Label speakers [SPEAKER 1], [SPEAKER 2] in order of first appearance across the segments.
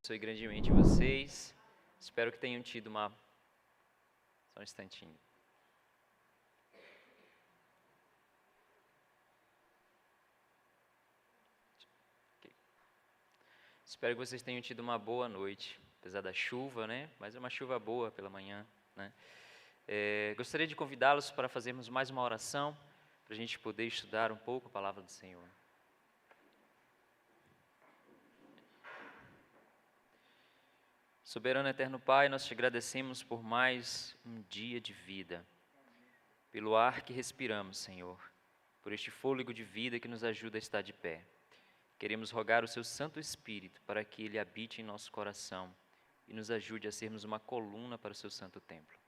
[SPEAKER 1] Abençoe grandemente vocês. Espero que tenham tido uma... Só um instantinho. Okay. Espero que vocês tenham tido uma boa noite, apesar da chuva, né? Mas é uma chuva boa pela manhã, né? Gostaria de convidá-los para fazermos mais uma oração, para a gente poder estudar um pouco a palavra do Senhor. Soberano eterno Pai, nós te agradecemos por mais um dia de vida, pelo ar que respiramos, Senhor, por este fôlego de vida que nos ajuda a estar de pé. Queremos rogar o seu Santo Espírito para que ele habite em nosso coração e nos ajude a sermos uma coluna para o seu santo templo.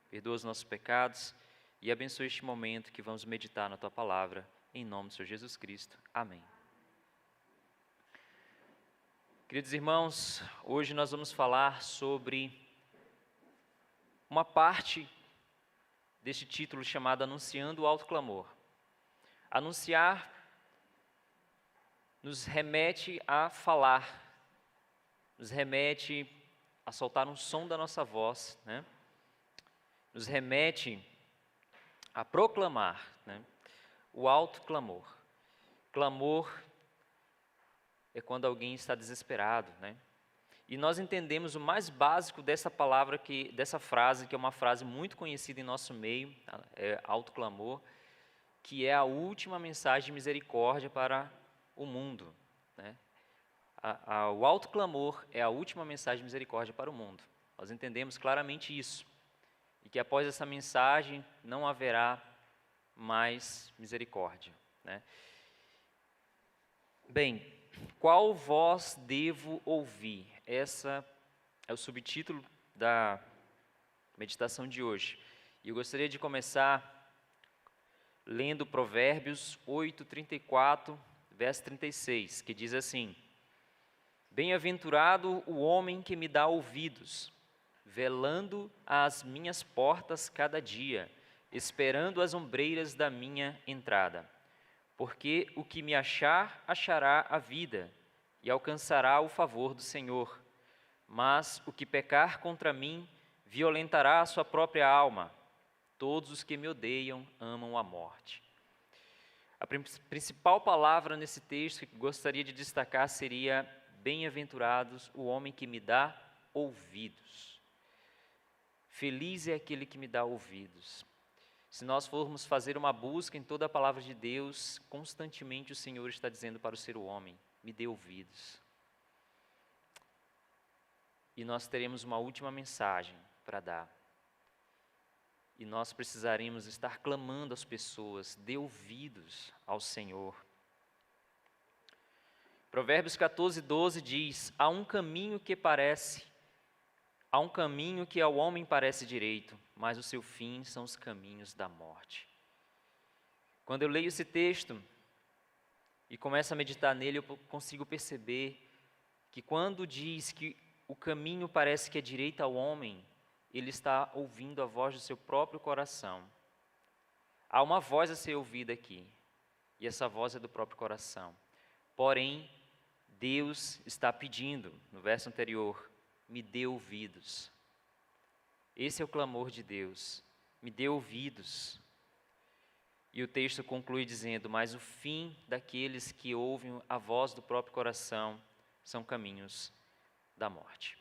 [SPEAKER 1] Perdoa os nossos pecados e abençoe este momento que vamos meditar na tua palavra, em nome do Senhor Jesus Cristo. Amém. Queridos irmãos, hoje nós vamos falar sobre uma parte deste título chamado Anunciando o Alto Clamor. Anunciar nos remete a falar, nos remete a soltar um som da nossa voz, né? Nos remete a proclamar, né? O alto clamor. Clamor é quando alguém está desesperado, né? E nós entendemos o mais básico dessa palavra, dessa frase, que é uma frase muito conhecida em nosso meio, alto clamor, que é a última mensagem de misericórdia para o mundo, né? O alto clamor é a última mensagem de misericórdia para o mundo. Nós entendemos claramente isso. E que após essa mensagem não haverá mais misericórdia, né? Bem, qual voz devo ouvir? Essa é o subtítulo da meditação de hoje. E eu gostaria de começar lendo Provérbios 8:34, verso 36, que diz assim: Bem-aventurado o homem que me dá ouvidos, velando às minhas portas cada dia, esperando as ombreiras da minha entrada. Porque o que me achar, achará a vida, e alcançará o favor do Senhor. Mas o que pecar contra mim, violentará a sua própria alma. Todos os que me odeiam amam a morte. A principal palavra nesse texto que gostaria de destacar seria: bem-aventurados o homem que me dá ouvidos. Feliz é aquele que me dá ouvidos. Se nós formos fazer uma busca em toda a palavra de Deus, constantemente o Senhor está dizendo para o ser homem: me dê ouvidos. E nós teremos uma última mensagem para dar. E nós precisaremos estar clamando às pessoas: dê ouvidos ao Senhor. Provérbios 14:12 diz: há um caminho que ao homem parece direito, mas o seu fim são os caminhos da morte. Quando eu leio esse texto e começo a meditar nele, eu consigo perceber que quando diz que o caminho parece que é direito ao homem, ele está ouvindo a voz do seu próprio coração. Há uma voz a ser ouvida aqui. e essa voz é do próprio coração. Porém, Deus está pedindo, no verso anterior, me dê ouvidos. Esse é o clamor de Deus, me dê ouvidos. E o texto conclui dizendo, mas o fim daqueles que ouvem a voz do próprio coração são caminhos da morte.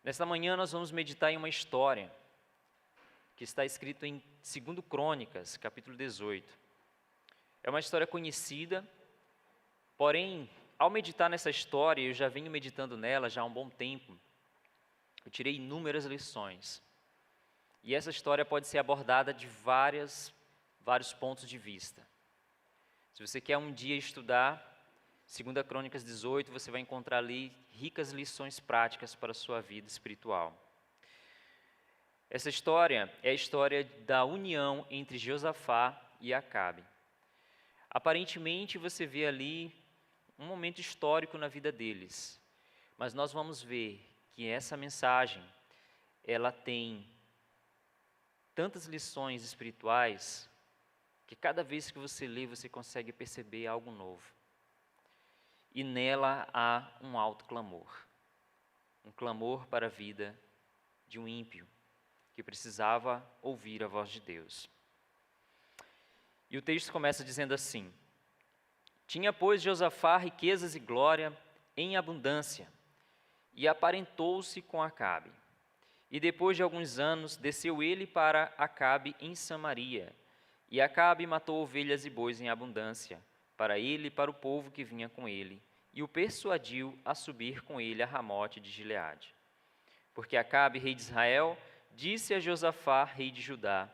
[SPEAKER 1] Nesta manhã nós vamos meditar em uma história que está escrita em 2 Crônicas, capítulo 18. É uma história conhecida, porém, ao meditar nessa história, eu já venho meditando nela já há um bom tempo, eu tirei inúmeras lições. E essa história pode ser abordada de vários pontos de vista. Se você quer um dia estudar 2 Crônicas 18, você vai encontrar ali ricas lições práticas para a sua vida espiritual. Essa história é a história da união entre Josafá e Acabe. Aparentemente você vê ali um momento histórico na vida deles, mas nós vamos ver que essa mensagem, ela tem tantas lições espirituais, que cada vez que você lê, você consegue perceber algo novo. E nela há um alto clamor, um clamor para a vida de um ímpio, que precisava ouvir a voz de Deus. E o texto começa dizendo assim, tinha, pois, Josafá riquezas e glória em abundância, e aparentou-se com Acabe. E depois de alguns anos, desceu ele para Acabe em Samaria. E Acabe matou ovelhas e bois em abundância, para ele e para o povo que vinha com ele, e o persuadiu a subir com ele a Ramote de Gileade. Porque Acabe, rei de Israel, disse a Josafá, rei de Judá,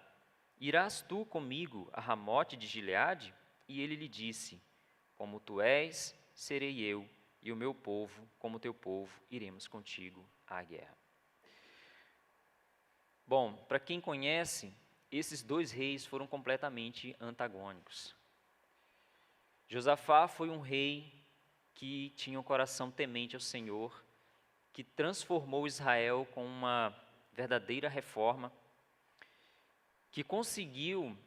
[SPEAKER 1] irás tu comigo a Ramote de Gileade? E ele lhe disse, como tu és, serei eu, e o meu povo, como teu povo, iremos contigo à guerra. Bom, para quem conhece, esses dois reis foram completamente antagônicos. Josafá foi um rei que tinha um coração temente ao Senhor, que transformou Israel com uma verdadeira reforma, que conseguiu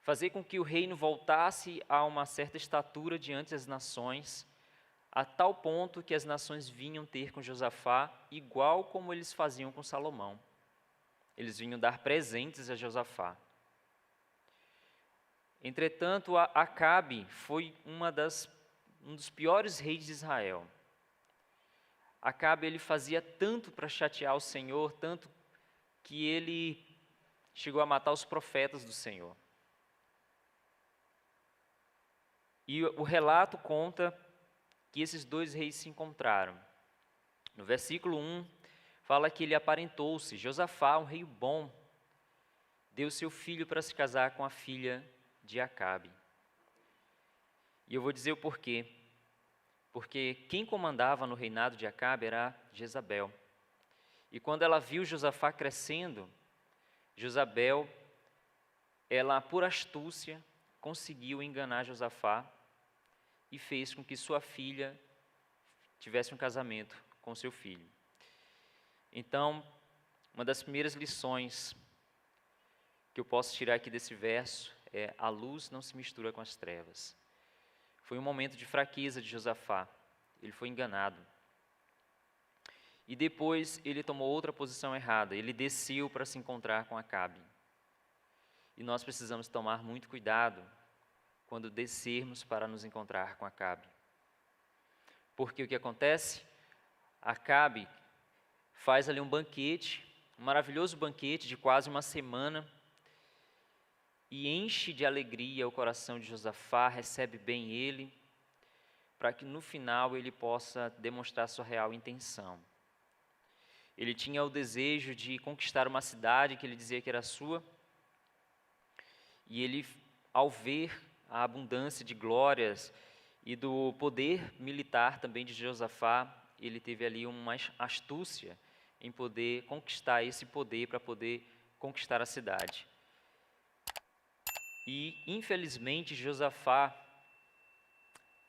[SPEAKER 1] fazer com que o reino voltasse a uma certa estatura diante das nações, a tal ponto que as nações vinham ter com Josafá, igual como eles faziam com Salomão. Eles vinham dar presentes a Josafá. Entretanto, Acabe foi um dos piores reis de Israel. Acabe, ele fazia tanto para chatear o Senhor, tanto que ele chegou a matar os profetas do Senhor. E o relato conta que esses dois reis se encontraram. No versículo 1, fala que ele aparentou-se. Josafá, um rei bom, deu seu filho para se casar com a filha de Acabe. E eu vou dizer o porquê. Porque quem comandava no reinado de Acabe era Jezabel. E quando ela viu Josafá crescendo, Jezabel, ela por astúcia, conseguiu enganar Josafá e fez com que sua filha tivesse um casamento com seu filho. Então, uma das primeiras lições que eu posso tirar aqui desse verso é: a luz não se mistura com as trevas. Foi um momento de fraqueza de Josafá, ele foi enganado. E depois ele tomou outra posição errada, ele desceu para se encontrar com Acabe. E nós precisamos tomar muito cuidado quando descermos para nos encontrar com Acabe. Porque o que acontece? Acabe faz ali um banquete, um maravilhoso banquete de quase uma semana, e enche de alegria o coração de Josafá, recebe bem ele, para que no final ele possa demonstrar sua real intenção. Ele tinha o desejo de conquistar uma cidade que ele dizia que era sua, e ele, ao ver a abundância de glórias e do poder militar também de Josafá, ele teve ali uma astúcia em poder conquistar esse poder para poder conquistar a cidade. E, infelizmente, Josafá,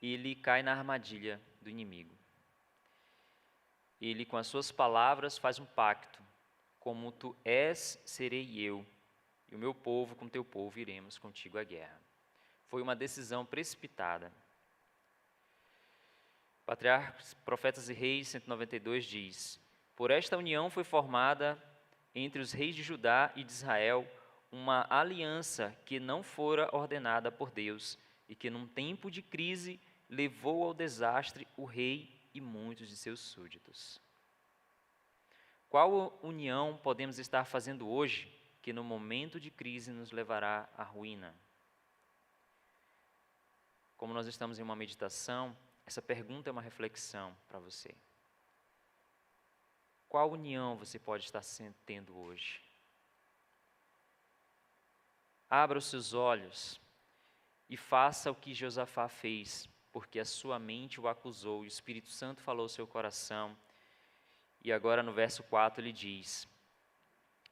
[SPEAKER 1] ele cai na armadilha do inimigo. Ele, com as suas palavras, faz um pacto. Como tu és, serei eu, e o meu povo, com teu povo, iremos contigo à guerra. Foi uma decisão precipitada. Patriarcas, Profetas e Reis 192 diz: Por esta união foi formada entre os reis de Judá e de Israel uma aliança que não fora ordenada por Deus e que num tempo de crise levou ao desastre o rei e muitos de seus súditos. Qual união podemos estar fazendo hoje que no momento de crise nos levará à ruína? Como nós estamos em uma meditação, essa pergunta é uma reflexão para você. Qual união você pode estar tendo hoje? Abra os seus olhos e faça o que Josafá fez, porque a sua mente o acusou e o Espírito Santo falou ao seu coração. E agora no verso 4 ele diz: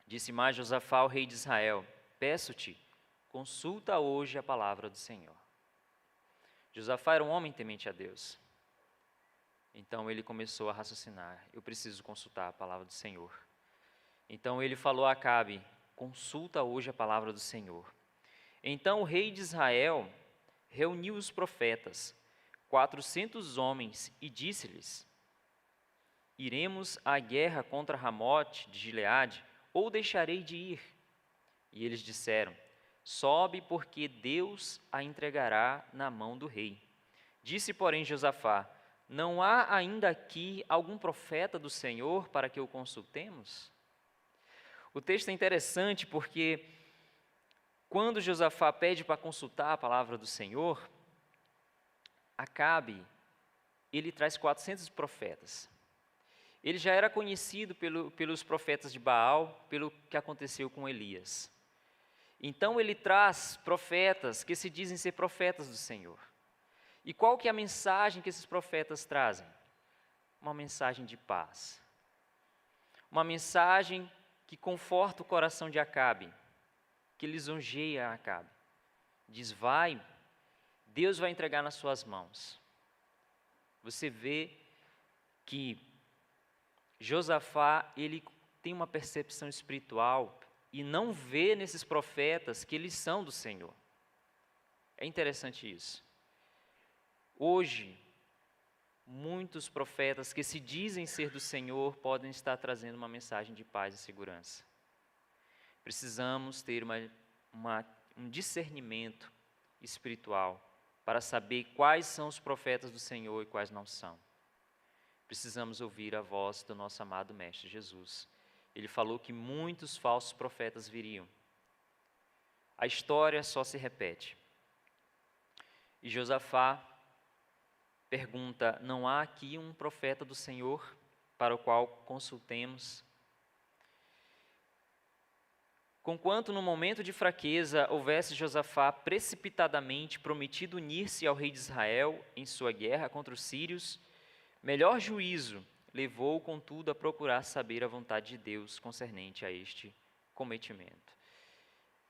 [SPEAKER 1] Disse mais Josafá ao rei de Israel: Peço-te, consulta hoje a palavra do Senhor. Josafá era um homem temente a Deus. Então ele começou a raciocinar: eu preciso consultar a palavra do Senhor. Então ele falou a Acabe: consulta hoje a palavra do Senhor. Então o rei de Israel reuniu os profetas, 400 homens, e disse-lhes: Iremos à guerra contra Ramote de Gileade, ou deixarei de ir? E eles disseram: Sobe, porque Deus a entregará na mão do rei. Disse, porém, Josafá: Não há ainda aqui algum profeta do Senhor para que o consultemos? O texto é interessante porque quando Josafá pede para consultar a palavra do Senhor, Acabe, ele traz 400 profetas. Ele já era conhecido pelos profetas de Baal, pelo que aconteceu com Elias. Então ele traz profetas que se dizem ser profetas do Senhor. E qual que é a mensagem que esses profetas trazem? Uma mensagem de paz. Uma mensagem que conforta o coração de Acabe, que lisonjeia Acabe. Diz: vai, Deus vai entregar nas suas mãos. Você vê que Josafá, ele tem uma percepção espiritual e não vê nesses profetas que eles são do Senhor. É interessante isso. Hoje, muitos profetas que se dizem ser do Senhor podem estar trazendo uma mensagem de paz e segurança. Precisamos ter um discernimento espiritual para saber quais são os profetas do Senhor e quais não são. Precisamos ouvir a voz do nosso amado Mestre Jesus. Ele falou que muitos falsos profetas viriam. A história só se repete. E Josafá pergunta: não há aqui um profeta do Senhor para o qual consultemos? Conquanto no momento de fraqueza houvesse Josafá precipitadamente prometido unir-se ao rei de Israel em sua guerra contra os sírios, melhor juízo levou, contudo, a procurar saber a vontade de Deus concernente a este cometimento.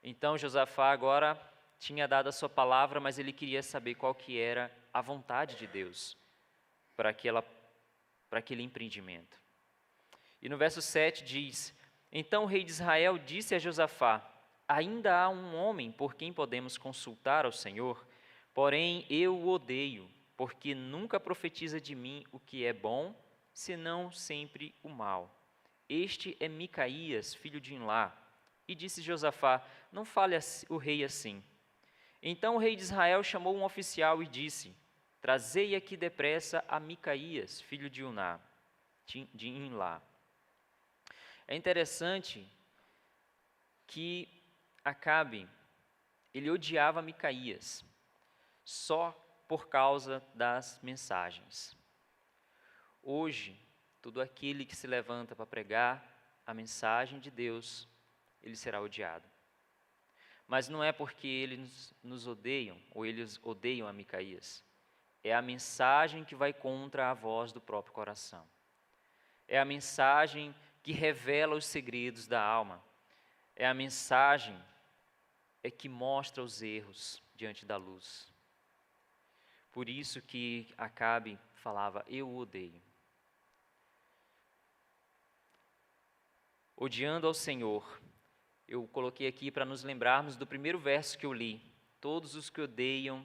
[SPEAKER 1] Então Josafá agora tinha dado a sua palavra, mas ele queria saber qual que era a vontade de Deus para aquele empreendimento. E no verso 7 diz: Então o rei de Israel disse a Josafá: Ainda há um homem por quem podemos consultar ao Senhor, porém eu o odeio, porque nunca profetiza de mim o que é bom, senão sempre o mal. Este é Micaías, filho de Imlá. E disse Josafá: Não fale o rei assim. Então o rei de Israel chamou um oficial e disse: Trazei aqui depressa a Micaías, filho de Imlá. É interessante que Acabe, ele odiava Micaías, só por causa das mensagens. Hoje, todo aquele que se levanta para pregar a mensagem de Deus, ele será odiado. Mas não é porque eles nos odeiam, ou eles odeiam a Micaías. É a mensagem que vai contra a voz do próprio coração. É a mensagem que revela os segredos da alma. É a mensagem que mostra os erros diante da luz. Por isso que Acabe falava: eu o odeio. Odiando ao Senhor. Eu coloquei aqui para nos lembrarmos do primeiro verso que eu li. todos os que odeiam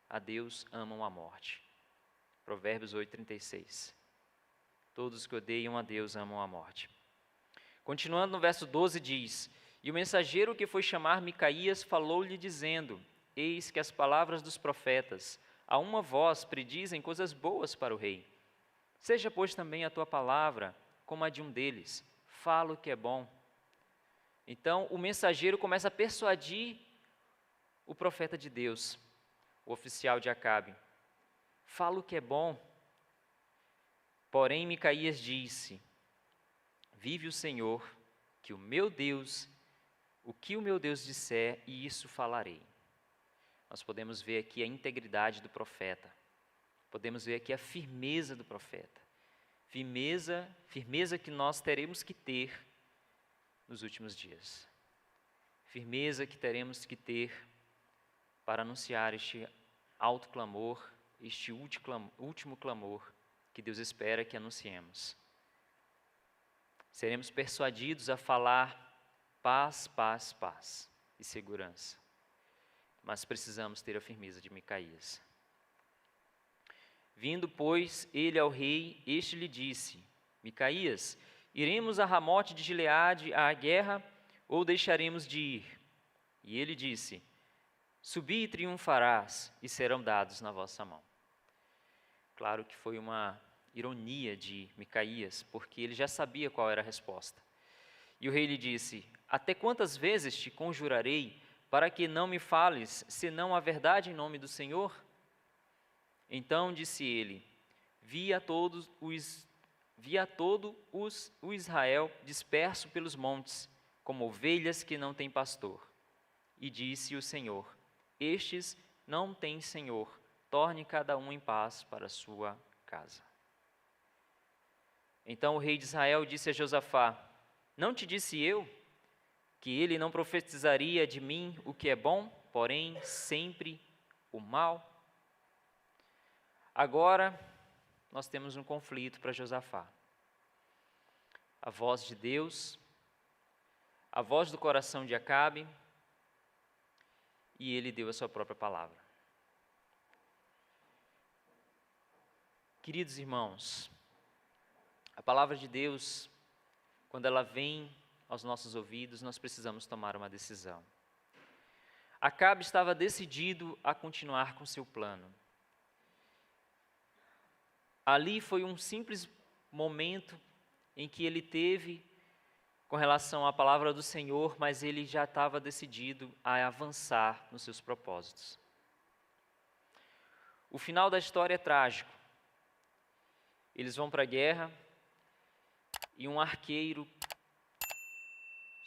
[SPEAKER 1] a Deus amam a morte. Provérbios 8:36. Todos os que odeiam a Deus amam a morte. Continuando no verso 12 diz: E o mensageiro que foi chamar Micaías falou-lhe dizendo: Eis que as palavras dos profetas, a uma voz, predizem coisas boas para o rei. Seja, pois, também a tua palavra como a de um deles. Fala o que é bom. Então, o mensageiro começa a persuadir o profeta de Deus, o oficial de Acabe. Fala o que é bom. Porém, Micaías disse: Vive o Senhor, que o meu Deus, o que o meu Deus disser, e isso falarei. Nós podemos ver aqui a integridade do profeta. Podemos ver aqui a firmeza do profeta. Firmeza que nós teremos que ter nos últimos dias. Firmeza que teremos que ter para anunciar este alto clamor, este último clamor que Deus espera que anunciemos. Seremos persuadidos a falar paz, paz, paz e segurança. Mas precisamos ter a firmeza de Micaías. Vindo, pois, ele ao rei, este lhe disse: Micaías, iremos a Ramote de Gileade à guerra, ou deixaremos de ir? E ele disse: Subi e triunfarás, e serão dados na vossa mão. Claro que foi uma ironia de Micaías, porque ele já sabia qual era a resposta. E o rei lhe disse: Até quantas vezes te conjurarei, para que não me fales, senão a verdade em nome do Senhor? Então disse ele: Vi a todo o Israel disperso pelos montes, como ovelhas que não têm pastor. E disse o Senhor: Estes não têm senhor, torne cada um em paz para a sua casa. Então o rei de Israel disse a Josafá: Não te disse eu que ele não profetizaria de mim o que é bom, porém sempre o mal? Agora nós temos um conflito para Josafá. A voz de Deus, a voz do coração de Acabe, e ele deu a sua própria palavra. Queridos irmãos, a palavra de Deus, quando ela vem aos nossos ouvidos, nós precisamos tomar uma decisão. Acabe estava decidido a continuar com seu plano. Ali foi um simples momento em que ele teve com relação à palavra do Senhor, mas ele já estava decidido a avançar nos seus propósitos. O final da história é trágico. Eles vão para a guerra e um arqueiro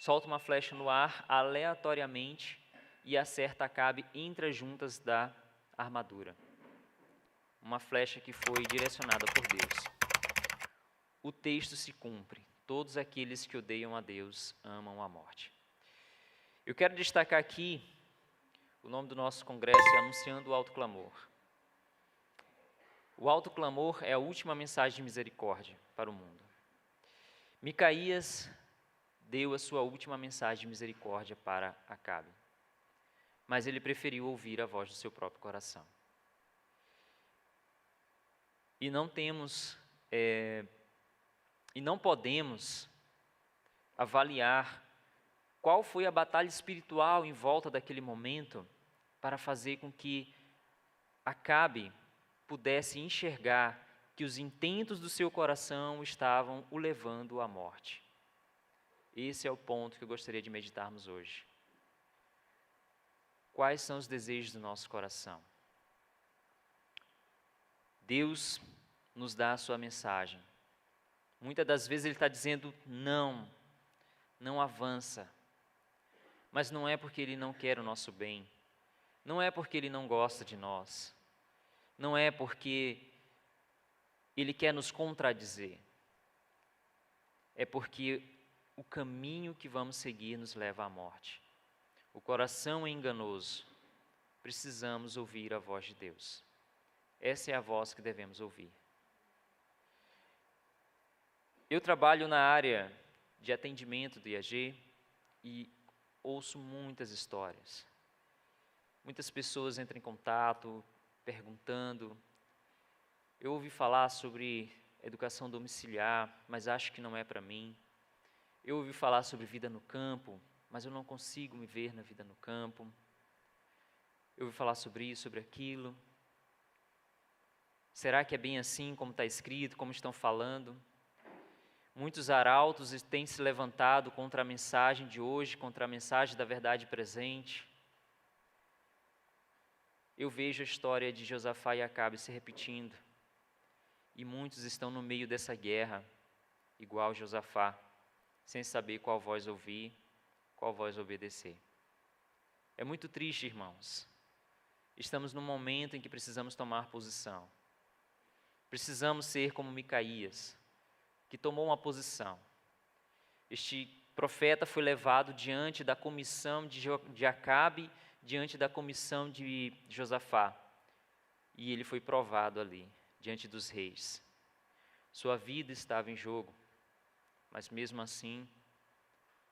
[SPEAKER 1] solta uma flecha no ar aleatoriamente e acerta Acabe entre as juntas da armadura. Uma flecha que foi direcionada por Deus. O texto se cumpre. Todos aqueles que odeiam a Deus amam a morte. Eu quero destacar aqui o nome do nosso congresso é Anunciando o Alto Clamor. O alto clamor é a última mensagem de misericórdia para o mundo. Micaías deu a sua última mensagem de misericórdia para Acabe, mas ele preferiu ouvir a voz do seu próprio coração. E não podemos avaliar qual foi a batalha espiritual em volta daquele momento para fazer com que Acabe pudesse enxergar que os intentos do seu coração estavam o levando à morte. Esse é o ponto que eu gostaria de meditarmos hoje. Quais são os desejos do nosso coração? Deus nos dá a sua mensagem. Muitas das vezes Ele está dizendo não avança. Mas não é porque Ele não quer o nosso bem. Não é porque Ele não gosta de nós. Não é porque Ele quer nos contradizer. É porque o caminho que vamos seguir nos leva à morte. O coração é enganoso. Precisamos ouvir a voz de Deus. Essa é a voz que devemos ouvir. Eu trabalho na área de atendimento do IAG e ouço muitas histórias. Muitas pessoas entram em contato, perguntando. Eu ouvi falar sobre educação domiciliar, mas acho que não é para mim. Eu ouvi falar sobre vida no campo, mas eu não consigo me ver na vida no campo. Eu ouvi falar sobre isso, sobre aquilo. Será que é bem assim como está escrito, como estão falando? Muitos arautos têm se levantado contra a mensagem de hoje, contra a mensagem da verdade presente. Eu vejo a história de Josafá e Acabe se repetindo. E muitos estão no meio dessa guerra, igual Josafá, sem saber qual voz ouvir, qual voz obedecer. É muito triste, irmãos. Estamos num momento em que precisamos tomar posição. Precisamos ser como Micaías, que tomou uma posição. Este profeta foi levado diante da comissão de Acabe, diante da comissão de Josafá. E ele foi provado ali, diante dos reis. Sua vida estava em jogo, mas mesmo assim,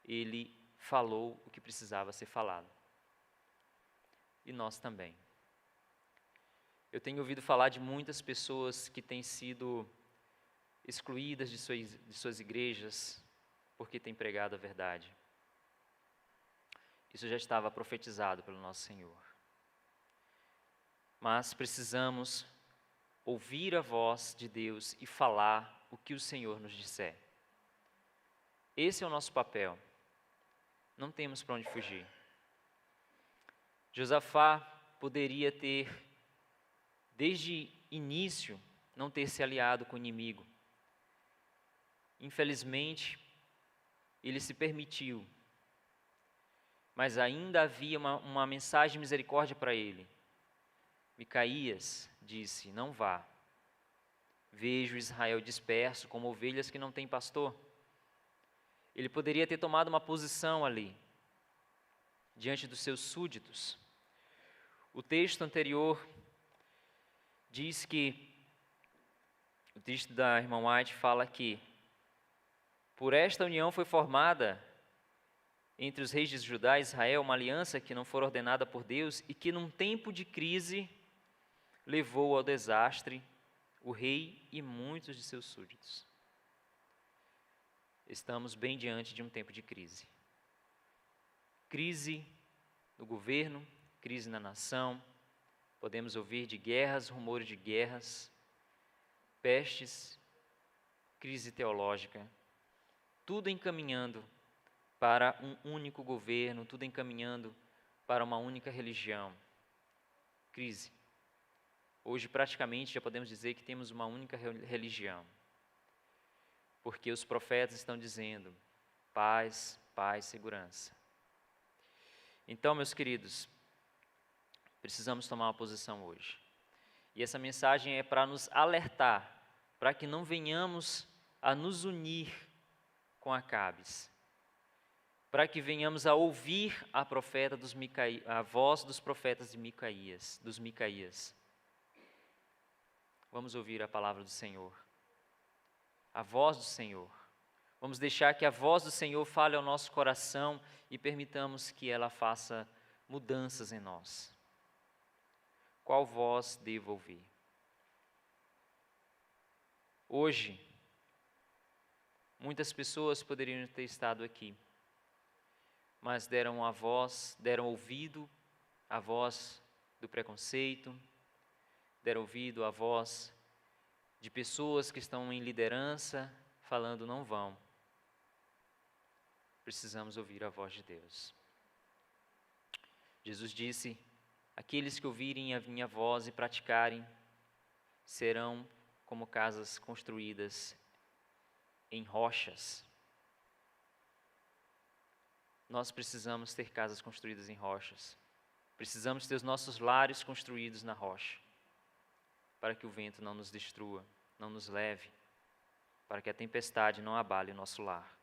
[SPEAKER 1] ele falou o que precisava ser falado. E nós também. Eu tenho ouvido falar de muitas pessoas que têm sido excluídas de suas igrejas porque têm pregado a verdade. Isso já estava profetizado pelo nosso Senhor. Mas precisamos ouvir a voz de Deus e falar o que o Senhor nos disser. Esse é o nosso papel. Não temos para onde fugir. Josafá poderia ter, desde início, não ter se aliado com o inimigo. Infelizmente, ele se permitiu, mas ainda havia uma mensagem de misericórdia para ele. Micaías disse: não vá. Vejo Israel disperso como ovelhas que não têm pastor. Ele poderia ter tomado uma posição ali, diante dos seus súditos. O texto anterior diz que, o texto da irmã White fala que, por esta união foi formada entre os reis de Judá e Israel uma aliança que não foi ordenada por Deus e que num tempo de crise levou ao desastre o rei e muitos de seus súditos. Estamos bem diante de um tempo de crise. Crise no governo, crise na nação, podemos ouvir de guerras, rumores de guerras, pestes, crise teológica, tudo encaminhando para um único governo, tudo encaminhando para uma única religião. Crise. Hoje praticamente já podemos dizer que temos uma única religião, porque os profetas estão dizendo paz, paz, segurança. Então, meus queridos, precisamos tomar uma posição hoje. E essa mensagem é para nos alertar, para que não venhamos a nos unir com Acabes, para que venhamos a ouvir a voz dos profetas de Micaías, dos Micaías. Vamos ouvir a palavra do Senhor, a voz do Senhor. Vamos deixar que a voz do Senhor fale ao nosso coração e permitamos que ela faça mudanças em nós. Qual voz devo ouvir? Hoje, muitas pessoas poderiam ter estado aqui, mas deram ouvido à voz do preconceito, deram ouvido à voz de pessoas que estão em liderança, falando não vão. Precisamos ouvir a voz de Deus. Jesus disse: aqueles que ouvirem a minha voz e praticarem, serão como casas construídas em rochas. Nós precisamos ter casas construídas em rochas. Precisamos ter os nossos lares construídos na rocha, para que o vento não nos destrua, não nos leve, para que a tempestade não abale o nosso lar.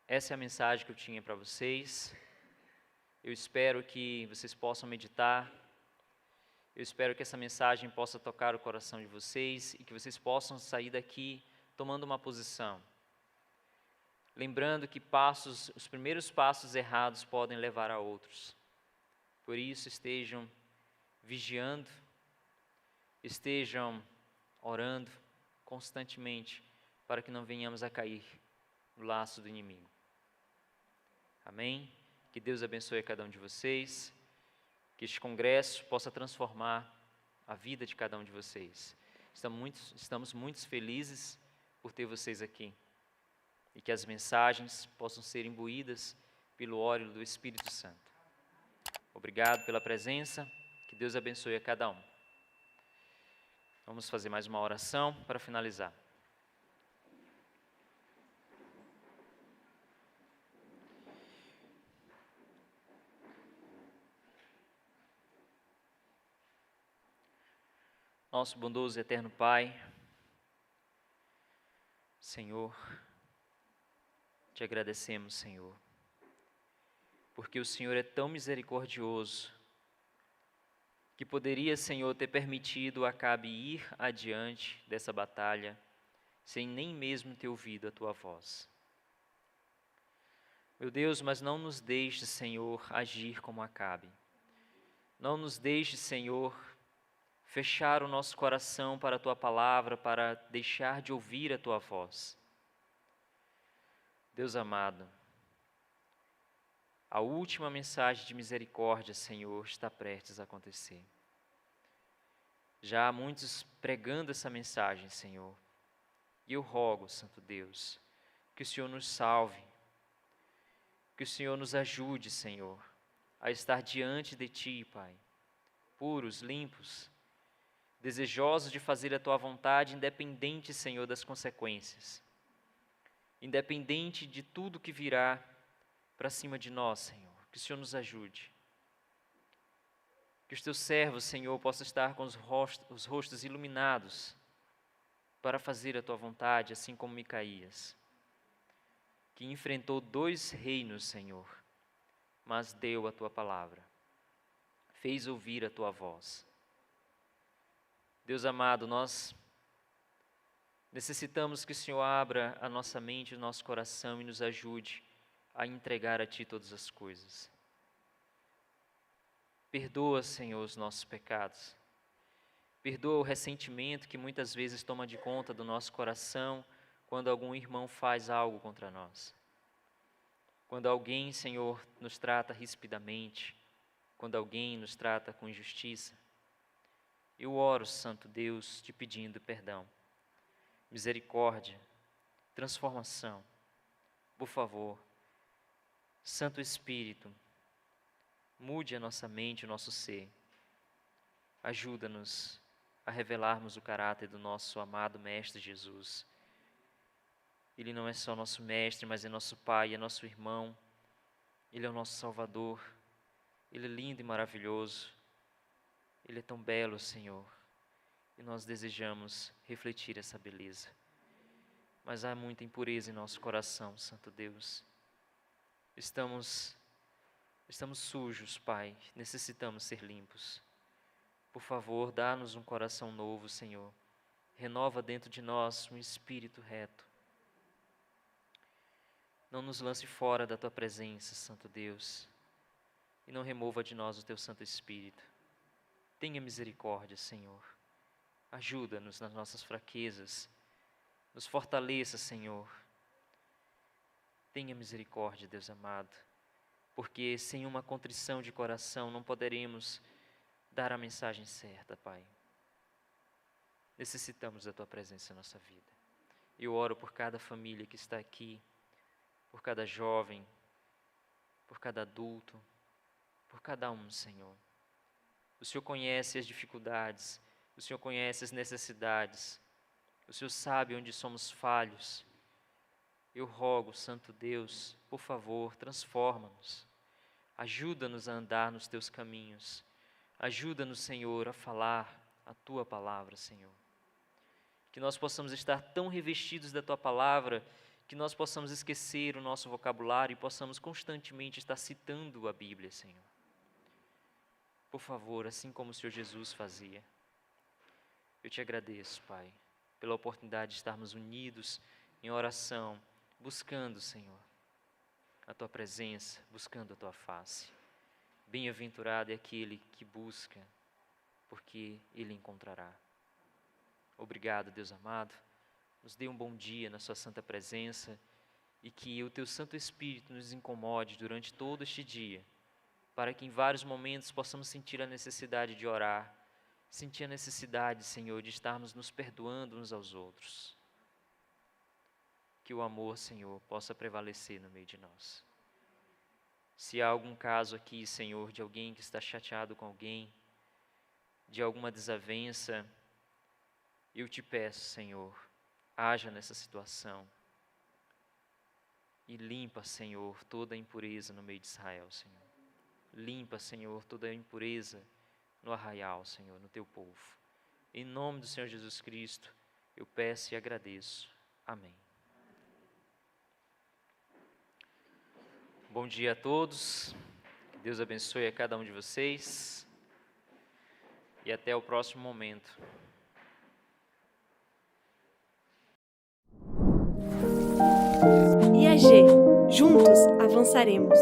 [SPEAKER 1] Essa é a mensagem que eu tinha para vocês. Eu espero que vocês possam meditar. Eu espero que essa mensagem possa tocar o coração de vocês e que vocês possam sair daqui tomando uma posição. lembrando que os primeiros passos errados podem levar a outros. Por isso, estejam vigiando, estejam orando constantemente, para que não venhamos a cair no laço do inimigo. Amém? Que Deus abençoe a cada um de vocês, que este congresso possa transformar a vida de cada um de vocês. Estamos muito felizes por ter vocês aqui, e que as mensagens possam ser imbuídas pelo óleo do Espírito Santo. Obrigado pela presença, que Deus abençoe a cada um. Vamos fazer mais uma oração para finalizar. Nosso bondoso e eterno Pai, Senhor, te agradecemos, Senhor, porque o Senhor é tão misericordioso, que poderia, Senhor, ter permitido Acabe ir adiante dessa batalha, sem nem mesmo ter ouvido a Tua voz. Meu Deus, mas não nos deixe, Senhor, agir como Acabe. Não nos deixe, Senhor, fechar o nosso coração para a Tua palavra, para deixar de ouvir a Tua voz. Deus amado, a última mensagem de misericórdia, Senhor, está prestes a acontecer. Já há muitos pregando essa mensagem, Senhor. E eu rogo, Santo Deus, que o Senhor nos salve, que o Senhor nos ajude, Senhor, a estar diante de Ti, Pai, puros, limpos, desejosos de fazer a Tua vontade, independente, Senhor, das consequências, independente de tudo que virá para cima de nós, Senhor, que o Senhor nos ajude. Que os Teus servos, Senhor, possam estar com os rostos iluminados para fazer a Tua vontade, assim como Micaías, que enfrentou 2 reinos, Senhor, mas deu a Tua palavra, fez ouvir a Tua voz. Deus amado, nós necessitamos que o Senhor abra a nossa mente, o nosso coração e nos ajude a entregar a Ti todas as coisas. Perdoa, Senhor, os nossos pecados. Perdoa o ressentimento que muitas vezes toma de conta do nosso coração quando algum irmão faz algo contra nós. Quando alguém, Senhor, nos trata rispidamente, quando alguém nos trata com injustiça. Eu oro, Santo Deus, te pedindo perdão, misericórdia, transformação. Por favor, Santo Espírito, mude a nossa mente, o nosso ser. Ajuda-nos a revelarmos o caráter do nosso amado Mestre Jesus. Ele não é só nosso Mestre, mas é nosso Pai, é nosso irmão. Ele é o nosso Salvador. Ele é lindo e maravilhoso. Ele é tão belo, Senhor. E nós desejamos refletir essa beleza. Mas há muita impureza em nosso coração, Santo Deus. Estamos sujos, Pai. Necessitamos ser limpos. Por favor, dá-nos um coração novo, Senhor. Renova dentro de nós um espírito reto. Não nos lance fora da Tua presença, Santo Deus. E não remova de nós o Teu Santo Espírito. Tenha misericórdia, Senhor. Ajuda-nos nas nossas fraquezas. Nos fortaleça, Senhor. Tenha misericórdia, Deus amado. Porque sem uma contrição de coração não poderemos dar a mensagem certa, Pai. Necessitamos da Tua presença em nossa vida. Eu oro por cada família que está aqui, por cada jovem, por cada adulto, por cada um, Senhor. O Senhor conhece as dificuldades, o Senhor conhece as necessidades, o Senhor sabe onde somos falhos. Eu rogo, Santo Deus, por favor, transforma-nos. Ajuda-nos a andar nos Teus caminhos. Ajuda-nos, Senhor, a falar a Tua palavra, Senhor. Que nós possamos estar tão revestidos da Tua palavra, que nós possamos esquecer o nosso vocabulário e possamos constantemente estar citando a Bíblia, Senhor. Por favor, assim como o Senhor Jesus fazia. Eu te agradeço, Pai, pela oportunidade de estarmos unidos em oração, buscando, Senhor, a Tua presença, buscando a Tua face. Bem-aventurado é aquele que busca, porque ele encontrará. Obrigado, Deus amado. Nos dê um bom dia na Sua santa presença e que o Teu Santo Espírito nos incomode durante todo este dia, para que em vários momentos possamos sentir a necessidade de orar, sentir a necessidade, Senhor, de estarmos nos perdoando uns aos outros. Que o amor, Senhor, possa prevalecer no meio de nós. Se há algum caso aqui, Senhor, de alguém que está chateado com alguém, de alguma desavença, eu te peço, Senhor, haja nessa situação e limpa, Senhor, toda a impureza no meio de Israel, Senhor. Limpa, Senhor, toda a impureza no arraial, Senhor, no Teu povo. Em nome do Senhor Jesus Cristo, eu peço e agradeço. Amém. Bom dia a todos. Que Deus abençoe a cada um de vocês. E até o próximo momento.
[SPEAKER 2] IAG, juntos avançaremos.